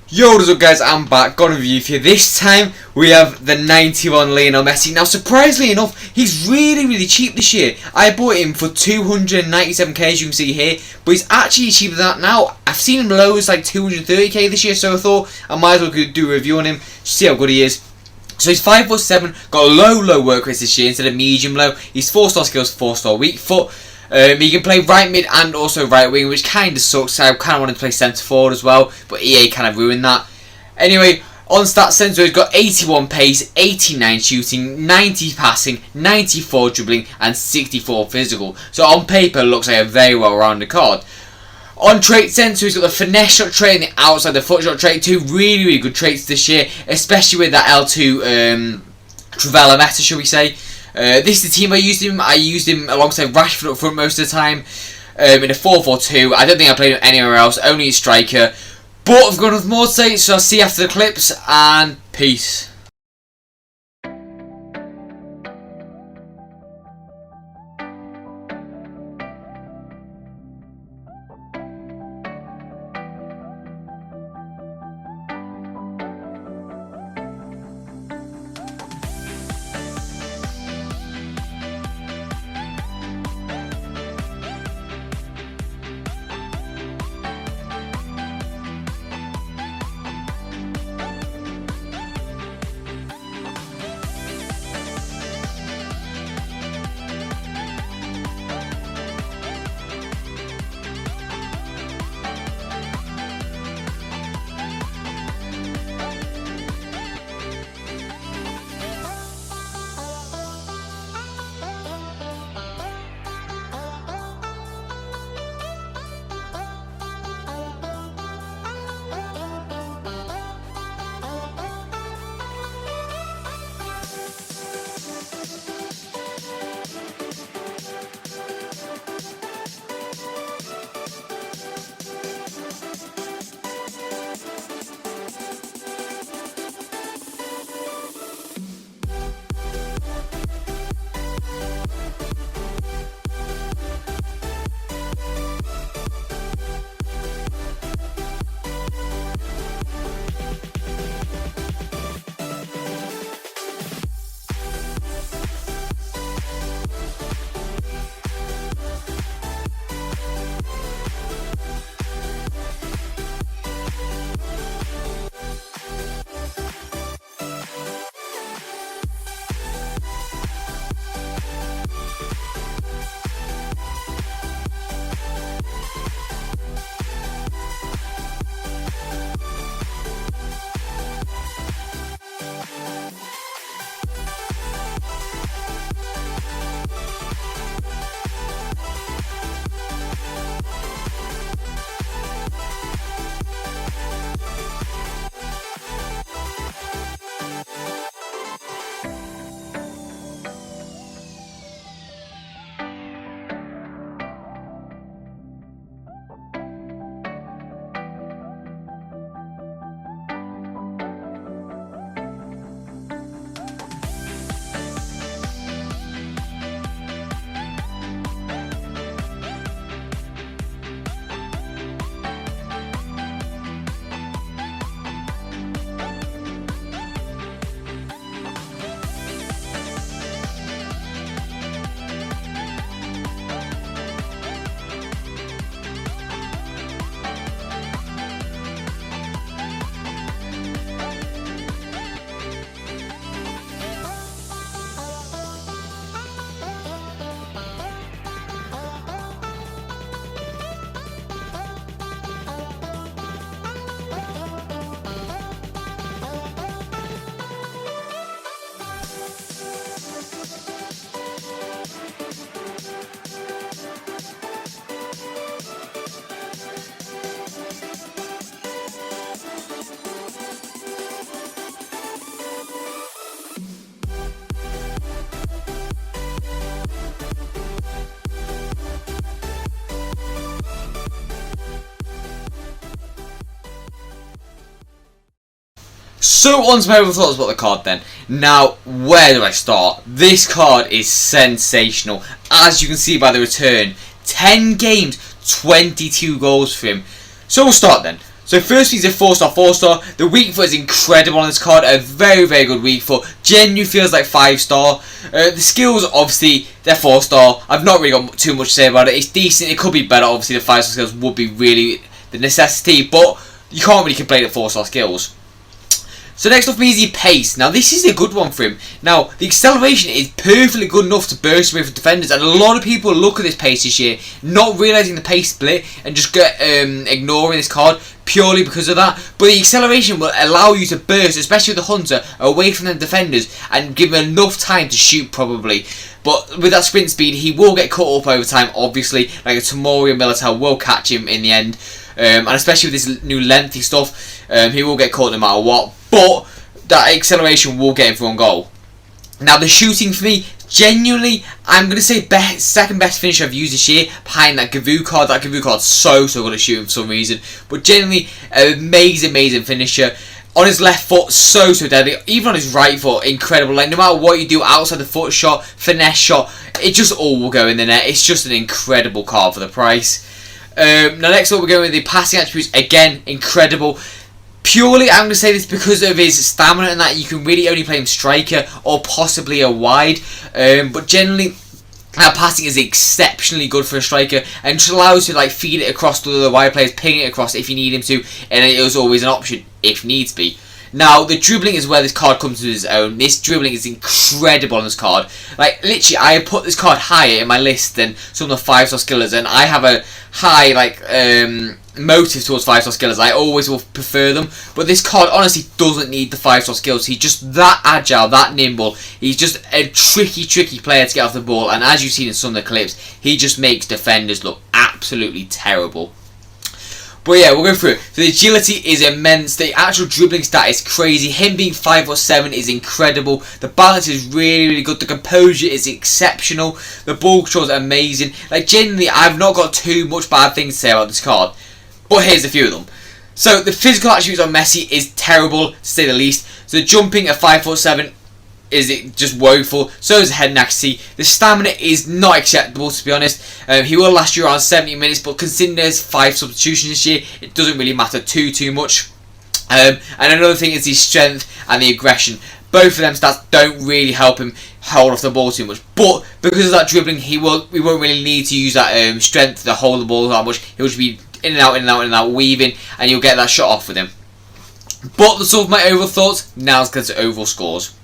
Yo, what is up guys, I'm back, got a review for you. This time we have the 91 Lionel Messi. Now surprisingly enough, he's really cheap this year. I bought him for 297k as you can see here, but he's actually cheaper than that now. I've seen him low as like 230k this year, so I thought I might as well do a review on him, see how good he is. So he's 5'7", got a low work rate this year instead of medium low. He's 4-star skills, 4-star weak foot. He can play right mid and also right wing, which kind of sucks. I kind of wanted to play centre forward as well, but EA kind of ruined that. Anyway, on stats sensor, he's got 81 pace, 89 shooting, 90 passing, 94 dribbling, and 64 physical. So on paper, it looks like a very well-rounded card. On trait sensor, he's got the finesse shot trait and the outside the foot shot trait. Two really good traits this year, especially with that L2 Travella meta, shall we say. This is the team I used him. I used him alongside Rashford up front most of the time in a 4-4-2. I don't think I played him anywhere else, only a striker. But I've got enough more to say, so I'll see you after the clips, and peace. So on to my overall thoughts about the card then. Now, where do I start? This card is sensational. As you can see by the return, 10 games, 22 goals for him. So we'll start then. So firstly, he's a 4-star, 4-star. The weak foot is incredible on this card. A very, very good weak foot. Genuinely feels like 5-star. The skills, obviously, they're 4-star. I've not really got too much to say about it. It's decent. It could be better. Obviously, the 5-star skills would be really the necessity. But you can't really complain at 4-star skills. So next up is the pace. Now this is a good one for him. Now the acceleration is perfectly good enough to burst away from defenders, and a lot of people look at this pace this year, not realising the pace split and just ignoring this card purely because of that. But the acceleration will allow you to burst, especially with the Hunter, away from the defenders and give him enough time to shoot probably. But with that sprint speed, he will get caught up over time, obviously, like a Tomori and Militao will catch him in the end. And especially with this new lengthy stuff, he will get caught no matter what. But that acceleration will get him for one goal. Now the shooting for me, genuinely, I'm going to say second best finisher I've used this year, behind that Gavu card. That Gavu card's so good at shooting for some reason. But genuinely, amazing finisher. On his left foot, so deadly. Even on his right foot, incredible. Like, no matter what you do outside the foot shot, finesse shot, it just all will go in the net. It's just an incredible card for the price. Now next up we're going with the passing attributes. Again, incredible. Purely, I'm going to say this because of his stamina and that you can really only play him striker or possibly a wide. But generally, passing is exceptionally good for a striker and just allows you to like feed it across to the wide players, ping it across if you need him to, and it is always an option if needs be. Now, the dribbling is where this card comes to its own. This dribbling is incredible on this card. Like, literally, I have put this card higher in my list than some of the 5-star skillers, and I have a high, like, motive towards 5-star skillers. I always will prefer them, but this card honestly doesn't need the 5-star skills. He's just that agile, that nimble. He's just a tricky player to get off the ball, and as you've seen in some of the clips, he just makes defenders look absolutely terrible. But yeah, we'll go through it. So the agility is immense. The actual dribbling stat is crazy. Him being 5'7" is incredible. The balance is really good. The composure is exceptional. The ball control is amazing. Like, genuinely, I've not got too much bad things to say about this card. But here's a few of them. So the physical attributes on Messi is terrible, to say the least. So jumping at 5'7" is it just woeful. So is head and accuracy. The stamina is not acceptable, to be honest. He will last you around 70 minutes, but considering there's 5 substitutions this year, it doesn't really matter too much. And another thing is his strength and the aggression. Both of them stats don't really help him hold off the ball too much. But because of that dribbling, we won't really need to use that strength to hold the ball that much. He'll just be in and out, weaving, and you'll get that shot off with him. But that's all of my overall thoughts. Now let's get to overall scores.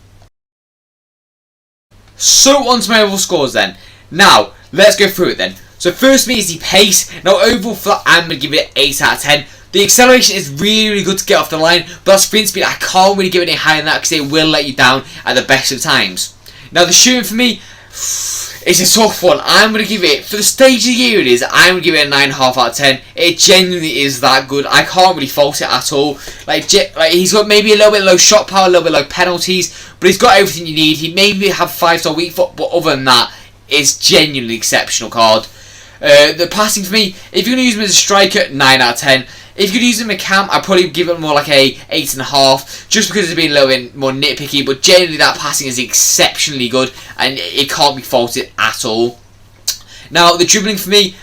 So on to my overall scores then. Now, let's go through it then. So first me is the pace. Now overall for that, I'm going to give it an 8 out of 10. The acceleration is really good to get off the line, but that sprint speed, I can't really give it any higher than that because it will let you down at the best of times. Now the shooting for me, it's a tough one. I'm going to give it, for the stage of the year it is, I'm going to give it a 9.5 out of 10. It genuinely is that good. I can't really fault it at all. Like he's got maybe a little bit low shot power, a little bit low penalties, but he's got everything you need. He maybe have 5-star weak foot, but other than that, it's genuinely exceptional card. The passing for me, if you're going to use him as a striker, 9 out of 10. If you could use him in camp, I'd probably give it more like a 8.5, just because it's been a little bit more nitpicky, but generally that passing is exceptionally good, and it can't be faulted at all. Now, the dribbling for me,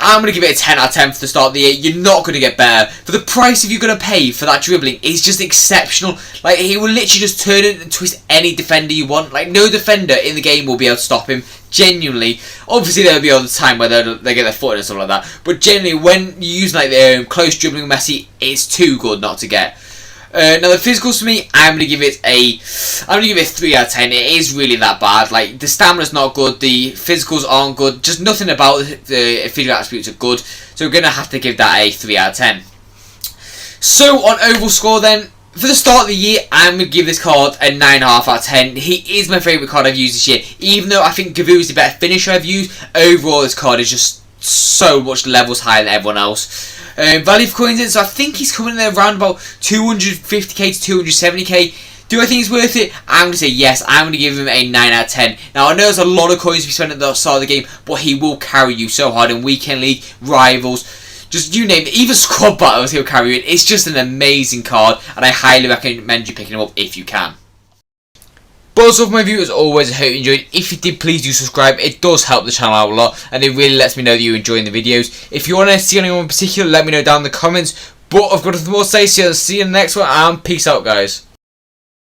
I'm going to give it a 10 out of 10 for the start of the year. You're not going to get better. For the price if you're going to pay for that dribbling, it's just exceptional. Like, he will literally just turn it and twist any defender you want. Like, no defender in the game will be able to stop him. Genuinely. Obviously, there'll be other time where they get their foot in and stuff like that. But generally, when you use like the close dribbling with Messi, it's too good not to get. Now the physicals for me, I'm gonna give it a 3 out of 10. It is really that bad. Like, the stamina's not good, the physicals aren't good, just nothing about the physical attributes are good. So we're gonna have to give that a 3 out of 10. So on overall score then, for the start of the year, I'm going to give this card a 9.5 out of 10. He is my favourite card I've used this year. Even though I think Gavu is the better finisher I've used, overall this card is just so much levels higher than everyone else. Value for coins in, so I think he's coming in around about 250k to 270k. Do I think it's worth it? I'm going to say yes. I'm going to give him a 9 out of 10. Now, I know there's a lot of coins to be spent at the start of the game, but he will carry you so hard in weekend league, rivals, just you name it, even squad battles he'll carry you in. It's just an amazing card, and I highly recommend you picking him up if you can. But also for my view, as always, I hope you enjoyed. If you did, please do subscribe. It does help the channel out a lot, and it really lets me know that you're enjoying the videos. If you want to see anyone in particular, let me know down in the comments. But I've got nothing more to say, so see you in the next one, and peace out, guys.